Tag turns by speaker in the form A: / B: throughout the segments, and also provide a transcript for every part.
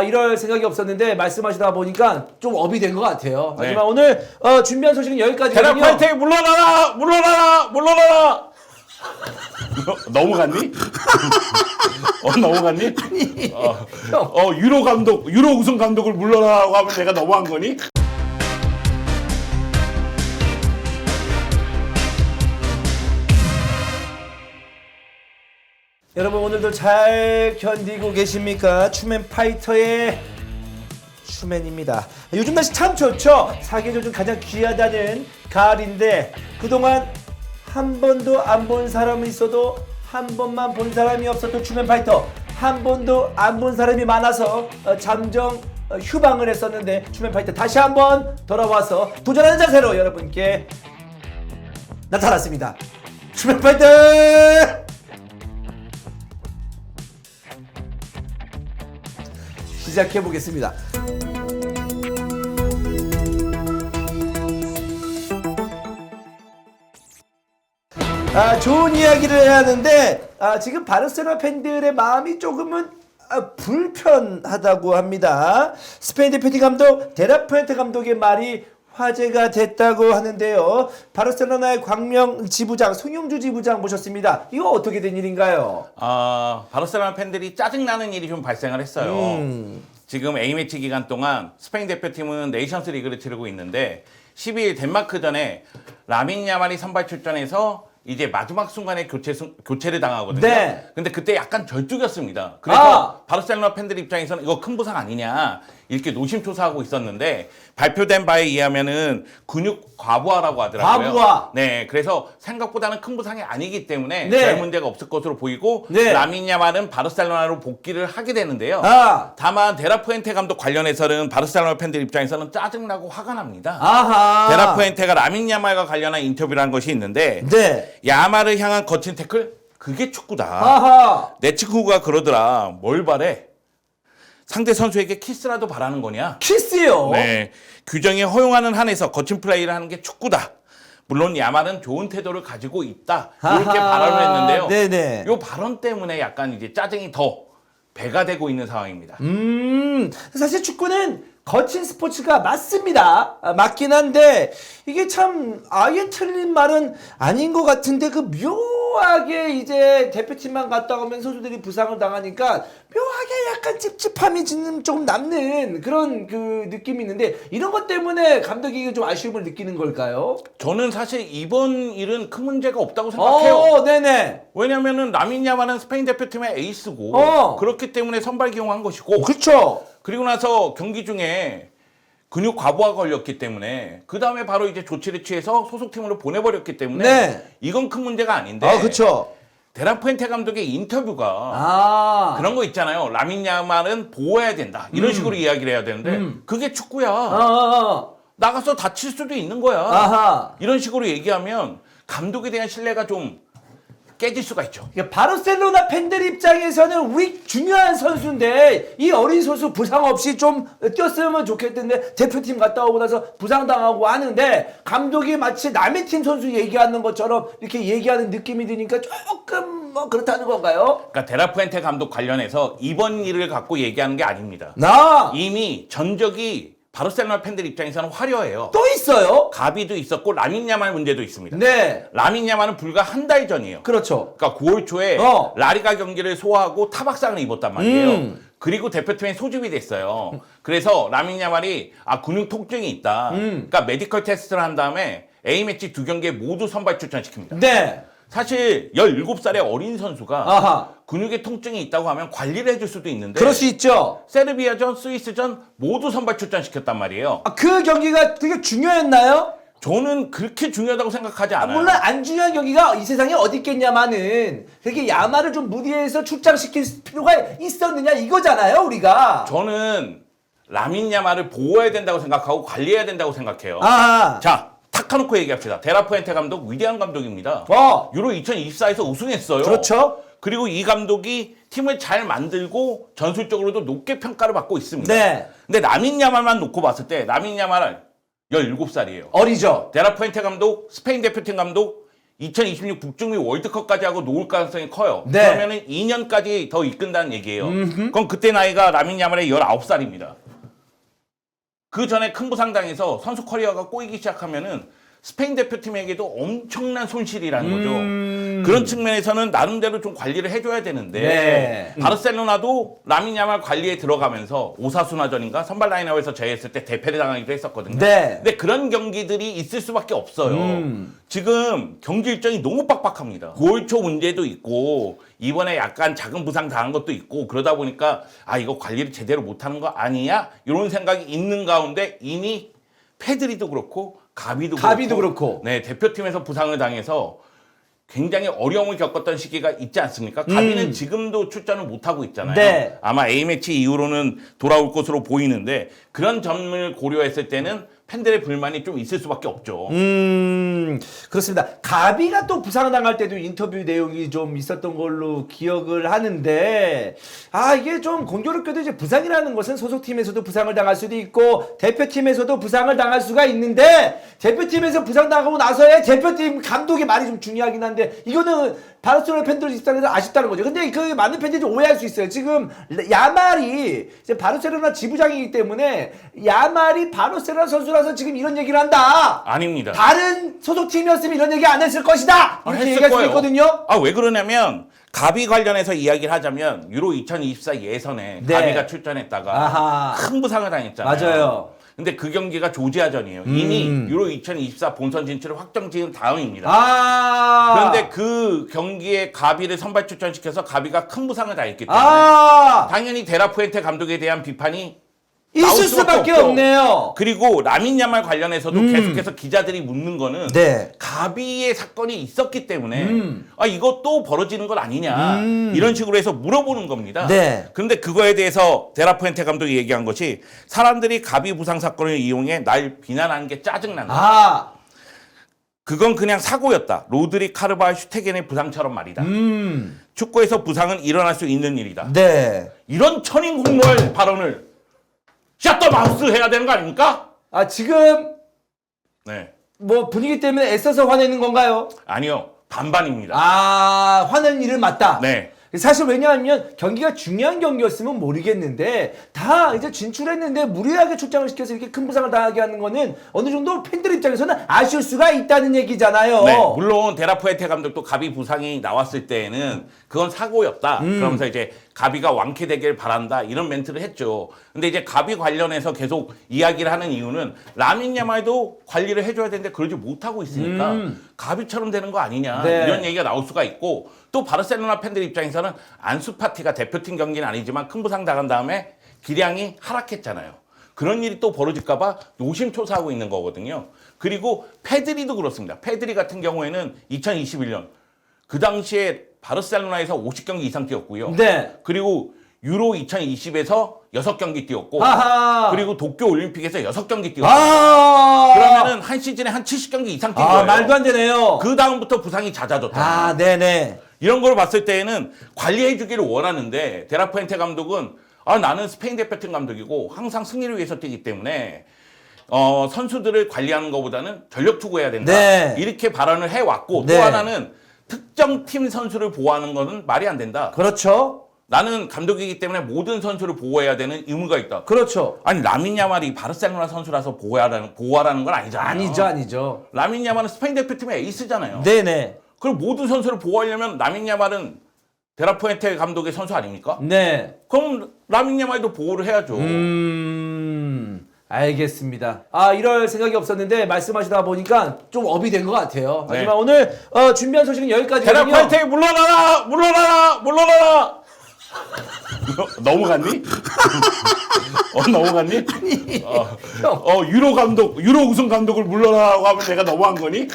A: 이럴 생각이 없었는데 말씀하시다 보니까 좀 업이 된 것 같아요.
B: 네.
A: 하지만 오늘 준비한 소식은 여기까지거든요.
B: 대략 물러나라! 물러나라! 물러나라! 넘어갔니? 넘어갔니? 유로 감독, 유로 우승 감독을 물러나라고 하면 내가 넘어간 거니?
A: 여러분 오늘도 잘 견디고 계십니까? 추맨 파이터의 추맨입니다. 요즘 날씨 참 좋죠? 사계절 중 가장 귀하다는 가을인데 그동안 한 번도 안 본 사람이 있어도 한 번만 본 사람이 없었던 추맨 파이터, 한 번도 안 본 사람이 많아서 잠정 휴방을 했었는데 추맨 파이터 다시 한번 돌아와서 도전하는 자세로 여러분께 나타났습니다. 추맨 파이터! 시작해 보겠습니다. 좋은 이야기를 해야 하는데 지금 바르셀로나 팬들의 마음이 조금은 불편하다고 합니다. 스페인 대표팀 감독 데라푸엔테 감독의 말이 화제가 됐다고 하는데요. 바르셀로나의 광명 지부장 송영주 지부장 모셨습니다. 이거 어떻게 된 일인가요?
B: 바르셀로나 팬들이 짜증나는 일이 좀 발생을 했어요. 지금 A매치 기간 동안 스페인 대표팀은 네이션스 리그를 치르고 있는데 12일 덴마크전에 라민 야말이 선발 출전해서 이제 마지막 순간에 교체를 당하거든요.
A: 네.
B: 근데 그때 약간 절뚝였습니다. 그래서 바르셀로나 팬들 입장에서는 이거 큰 부상 아니냐 이렇게 노심초사하고 있었는데 발표된 바에 의하면은 근육 과부하라고 하더라고요.
A: 과부하.
B: 네, 그래서 생각보다는 큰 부상이 아니기 때문에
A: 네.
B: 별 문제가 없을 것으로 보이고
A: 네.
B: 라민 야말은 바르셀로나로 복귀를 하게 되는데요. 다만 데라푸엔테 감독 관련해서는 바르셀로나 팬들 입장에서는 짜증나고 화가 납니다. 데라푸엔테가 라민 야말과 관련한 인터뷰를 한 것이 있는데
A: 네.
B: 야말을 향한 거친 태클? 그게 축구다. 내 친구가 그러더라. 뭘 바래? 상대 선수에게 키스라도 바라는 거냐?
A: 키스요?
B: 네. 규정이 허용하는 한에서 거친 플레이를 하는 게 축구다. 물론 야말은 좋은 태도를 가지고 있다. 이렇게 발언을 했는데요.
A: 네네.
B: 이 발언 때문에 약간 이제 짜증이 더 배가 되고 있는 상황입니다.
A: 사실 축구는 거친 스포츠가 맞습니다. 맞긴 한데 이게 참 아예 틀린 말은 아닌 것 같은데 그 묘하게 이제 대표팀만 갔다 오면 선수들이 부상을 당하니까 묘하게 약간 찝찝함이 좀 남는 그런 그 느낌이 있는데 이런 것 때문에 감독이 좀 아쉬움을 느끼는 걸까요?
B: 저는 사실 이번 일은 큰 문제가 없다고 생각해요.
A: 네네.
B: 왜냐면은 라민 야말은 스페인 대표팀의 에이스고 그렇기 때문에 선발 기용한 것이고
A: 그렇죠.
B: 그리고 나서 경기 중에 근육 과부하가 걸렸기 때문에 그 다음에 바로 이제 조치를 취해서 소속팀으로 보내버렸기 때문에
A: 네.
B: 이건 큰 문제가 아닌데
A: 그렇죠.
B: 데라푸엔테 감독의 인터뷰가 그런 거 있잖아요. 라민 야말은 보호해야 된다. 이런 식으로 이야기를 해야 되는데 그게 축구야. 나가서 다칠 수도 있는 거야. 이런 식으로 얘기하면 감독에 대한 신뢰가 좀 깨질 수가 있죠.
A: 그러니까 바르셀로나 팬들 입장에서는 중요한 선수인데 이 어린 선수 부상 없이 좀 뛰었으면 좋겠는데 대표팀 갔다 오고 나서 부상당하고 하는데 감독이 마치 남의 팀 선수 얘기하는 것처럼 이렇게 얘기하는 느낌이 드니까 조금 그렇다는 건가요?
B: 그러니까 데라푸엔테 감독 관련해서 이번 일을 갖고 얘기하는 게 아닙니다. 이미 전적이 바르셀로나 팬들 입장에서는 화려해요.
A: 또 있어요?
B: 가비도 있었고 라민 야말 문제도 있습니다.
A: 네.
B: 라민 야말은 불과 한 달 전이에요.
A: 그렇죠.
B: 그러니까 9월 초에 라리가 경기를 소화하고 타박상을 입었단 말이에요. 그리고 대표팀에 소집이 됐어요. 그래서 라민 야말이 근육 통증이 있다. 그러니까 메디컬 테스트를 한 다음에 A매치 2경기에 모두 선발 출전시킵니다.
A: 네.
B: 사실 17살의 어린 선수가 근육에 통증이 있다고 하면 관리를 해줄 수도 있는데
A: 그럴 수 있죠.
B: 세르비아전, 스위스전 모두 선발 출전시켰단 말이에요.
A: 그 경기가 되게 중요했나요?
B: 저는 그렇게 중요하다고 생각하지 않아요.
A: 물론 안 중요한 경기가 이 세상에 어디 있겠냐마는 그렇게 야마를 좀 무리해서 출장시킬 필요가 있었느냐 이거잖아요 우리가.
B: 저는 라민 야말을 보호해야 된다고 생각하고 관리해야 된다고 생각해요. 자, 탁 놓고 얘기합시다. 데라푸엔테 감독 위대한 감독입니다. 유로 2024에서 우승했어요.
A: 그렇죠.
B: 그리고 이 감독이 팀을 잘 만들고 전술적으로도 높게 평가를 받고 있습니다.
A: 네.
B: 근데 라민 야말만 놓고 봤을 때 라민 야말은 17살이에요.
A: 어리죠.
B: 데라푸엔테 감독, 스페인 대표팀 감독 2026 북중미 월드컵까지 하고 놓을 가능성이 커요.
A: 네.
B: 그러면은 2년까지 더 이끈다는 얘기예요. 그럼 그때 나이가 라민 야말의 19살입니다. 그 전에 큰 부상 당해서 선수 커리어가 꼬이기 시작하면은 스페인 대표팀에게도 엄청난 손실이라는 거죠. 그런 측면에서는 나름대로 좀 관리를 해줘야 되는데
A: 네.
B: 바르셀로나도 라민 야말 관리에 들어가면서 오사수나전인가 선발 라인업에서 제외했을 때 대패를 당하기도 했었거든요.
A: 네.
B: 근데 그런 경기들이 있을 수밖에 없어요. 지금 경기 일정이 너무 빡빡합니다. 9월 초 문제도 있고 이번에 약간 작은 부상 당한 것도 있고 그러다 보니까 아 이거 관리를 제대로 못하는 거 아니야? 이런 생각이 있는 가운데 이미 페드리도 그렇고 가비도
A: 그렇고.
B: 네, 대표팀에서 부상을 당해서 굉장히 어려움을 겪었던 시기가 있지 않습니까? 가비는 지금도 출전을 못하고 있잖아요.
A: 네.
B: 아마 A매치 이후로는 돌아올 것으로 보이는데 그런 점을 고려했을 때는 팬들의 불만이 좀 있을 수밖에 없죠.
A: 그렇습니다. 가비가 또 부상을 당할 때도 인터뷰 내용이 좀 있었던 걸로 기억을 하는데, 아, 이게 좀 공교롭게도 이제 부상이라는 것은 소속팀에서도 부상을 당할 수도 있고, 대표팀에서도 부상을 당할 수가 있는데, 대표팀에서 부상당하고 나서의 대표팀 감독의 말이 좀 중요하긴 한데, 이거는 바르셀로나 팬들 입장에서 아쉽다는 거죠. 근데 그 많은 팬들이 좀 오해할 수 있어요. 지금 야말이 이제 바르셀로나 지부장이기 때문에 야말이 바르셀로나 선수라서 지금 이런 얘기를 한다.
B: 아닙니다.
A: 다른 소속팀이었으면 이런 얘기 안 했을 것이다. 이렇게
B: 했을
A: 얘기할 수
B: 거예요.
A: 있거든요.
B: 아, 왜 그러냐면 가비 관련해서 이야기를 하자면 유로 2024 예선에
A: 네.
B: 가비가 출전했다가
A: 아하.
B: 큰 부상을 당했잖아요.
A: 맞아요.
B: 근데 그 경기가 조지아전이에요. 이미 유로 2024 본선 진출을 확정 지은 다음입니다.
A: 아.
B: 그런데 그 경기에 가비를 선발 출전시켜서 가비가 큰 부상을 당했기 때문에 당연히 데라푸엔테 감독에 대한 비판이 나올
A: 있을 수밖에
B: 없죠.
A: 없네요.
B: 그리고 라민 야말 관련해서도 계속해서 기자들이 묻는 거는
A: 네.
B: 가비의 사건이 있었기 때문에 아 이거 또 벌어지는 것 아니냐 이런 식으로 해서 물어보는 겁니다.
A: 네.
B: 그런데 그거에 대해서 데라푸엔테 감독이 얘기한 것이 사람들이 가비 부상 사건을 이용해 날 비난하는 게 짜증난다.
A: 아.
B: 그건 그냥 사고였다. 로드리, 카르발, 슈테겐의 부상처럼 말이다. 축구에서 부상은 일어날 수 있는 일이다.
A: 네.
B: 이런 천인공노할 발언을 샷더 마우스 해야 되는 거 아닙니까?
A: 아, 지금
B: 네.
A: 뭐 분위기 때문에 애써서 화내는 건가요?
B: 아니요. 반반입니다.
A: 아, 화내는 일은 맞다.
B: 네.
A: 사실 왜냐하면 경기가 중요한 경기였으면 모르겠는데 다 이제 진출했는데 무리하게 출장을 시켜서 이렇게 큰 부상을 당하게 하는 거는 어느 정도 팬들 입장에서는 아쉬울 수가 있다는 얘기잖아요.
B: 네, 물론 데라푸에테 감독도 가비 부상이 나왔을 때에는 그건 사고였다. 그러면서 이제 가비가 완쾌되길 바란다 이런 멘트를 했죠. 근데 이제 가비 관련해서 계속 이야기를 하는 이유는 라민 야말도 관리를 해줘야 되는데 그러지 못하고 있으니까 가비처럼 되는 거 아니냐
A: 네.
B: 이런 얘기가 나올 수가 있고 또 바르셀로나 팬들 입장에서는 안수 파티가 대표팀 경기는 아니지만 큰 부상 당한 다음에 기량이 하락했잖아요. 그런 일이 또 벌어질까봐 노심초사하고 있는 거거든요. 그리고 페드리도 그렇습니다. 페드리 같은 경우에는 2021년 그 당시에 바르셀로나에서 50경기 이상 뛰었고요.
A: 네.
B: 그리고 유로 2020에서 6경기 뛰었고
A: 아하.
B: 그리고 도쿄 올림픽에서 6경기 뛰었고
A: 아.
B: 그러면은 한 시즌에 한 70경기 이상 뛴 거예요.
A: 말도 안 되네요.
B: 그 다음부터 부상이 잦아졌다.
A: 아, 네네.
B: 이런 걸 봤을 때에는 관리해 주기를 원하는데 데라푸엔테 감독은 아 나는 스페인 대표팀 감독이고 항상 승리를 위해서 뛰기 때문에 선수들을 관리하는 것보다는 전력 투구해야 된다.
A: 네.
B: 이렇게 발언을 해왔고
A: 네.
B: 또 하나는 특정 팀 선수를 보호하는 것은 말이 안 된다.
A: 그렇죠.
B: 나는 감독이기 때문에 모든 선수를 보호해야 되는 의무가 있다.
A: 그렇죠.
B: 아니 라민 야말이 바르셀로나 선수라서 보호하라는 건 아니잖아요.
A: 아니죠.
B: 라민 야말은 스페인 대표팀의 에이스잖아요.
A: 네네.
B: 그럼 모든 선수를 보호하려면 라민 야말은 데라푸엔테 감독의 선수 아닙니까?
A: 네.
B: 그럼 라민 야말도 보호를 해야죠.
A: 알겠습니다. 아, 이럴 생각이 없었는데 말씀하시다 보니까 좀 업이 된 것 같아요.
B: 네.
A: 하지만 오늘 준비한 소식은 여기까지거든요.
B: 데라푸엔테 물러나라! 넘어갔니? 넘어갔니? 유로 우승 감독을 물러나라고 하면 내가 넘어간 거니?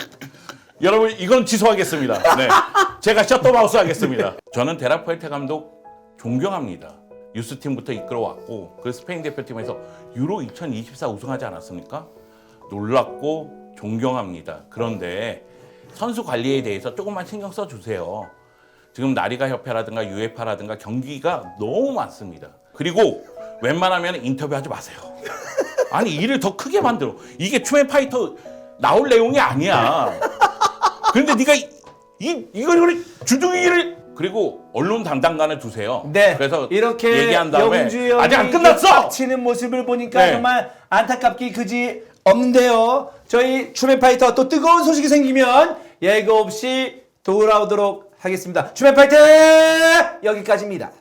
B: 여러분 이건 취소하겠습니다. 네. 제가 셔터마우스 하겠습니다. 저는 데라푸엔테 감독 존경합니다. 유스팀부터 이끌어왔고 그 스페인 대표팀에서 유로 2024 우승하지 않았습니까? 놀랍고 존경합니다. 그런데 선수 관리에 대해서 조금만 신경 써주세요. 지금 나리가 협회라든가 UEFA라든가 경기가 너무 많습니다. 그리고 웬만하면 인터뷰하지 마세요. 아니 일을 더 크게 만들어. 이게 추맨 파이터 나올 내용이 아니야. 그런데 네가 이걸 주둥이를 그리고 언론 담당관을 두세요.
A: 네.
B: 그래서
A: 이렇게
B: 얘기한 다음에
A: 영주형이
B: 아직 안 끝났어.
A: 치는 모습을 보니까
B: 네.
A: 정말 안타깝기 그지 없는데요. 저희 추맨파이터 또 뜨거운 소식이 생기면 예고 없이 돌아오도록 하겠습니다. 추맨파이터 여기까지입니다.